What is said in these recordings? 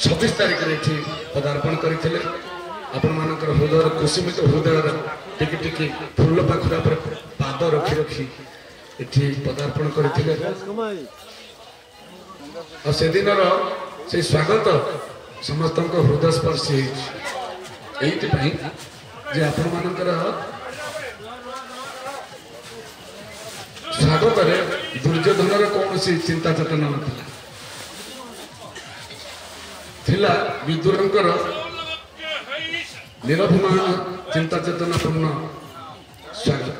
26 तारिख रे एठी पदार्पण करथिले आपण मानकर हृदय कुसुमित हृदय टिकी टिकी फूल पाखुरा पर पाद रखी रखी एठी पदार्पण करथिले और से दिन से स्वागत समस्त हृदय स्पर्शी एइति जे आपण मानकर स्वागत रे दुर्योधन कौन सी चिंता चेतना नथिला थिला विदुरंकर निरभिमान चिंता चेतना पूर्ण स्वागत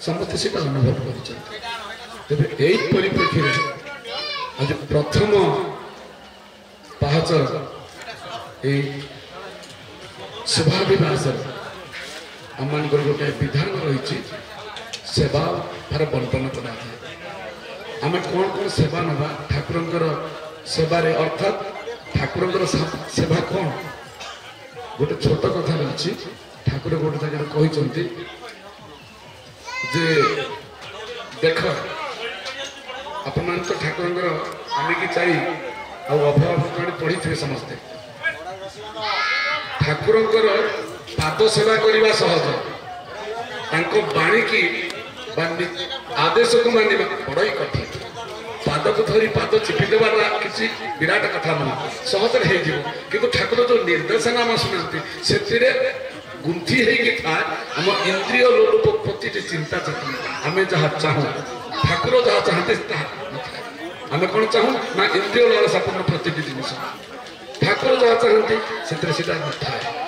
समस्त से अनुभव कर परिप्रेक्षी आज प्रथम पाहच शुभाभिलाष आम गोटे विधान रही सेवा भार बंटन करा आम कौन कौन सेवा नवा ठाकुर सेवारे अर्थात ठाकुर सेवा कौन गोटे छोट कथा अच्छी ठाकुर गोटे जगह कहते जे देख अपन तो ठाकुर आमिकी चाई अभाव पढ़ी थे समस्ते ठाकुर पाद सेवा करने सहज बाणी की आदेश को मानने बड़ कठिन पाद को धरी पाद चिपी देवार किसी विराट कथा नुह सहज हो ठाकुर जो निर्देशना आम शुणा से गुंथी था आम इंद्रिय लोक प्रति चिंता चेतना आम जहाँ चाहूँ ठाकुर जहाँ चाहते आम कौन चाहूँ ना इंद्रिय लालसापूर्ण प्रति जिन ठाकुर जहाँ चाहते से न था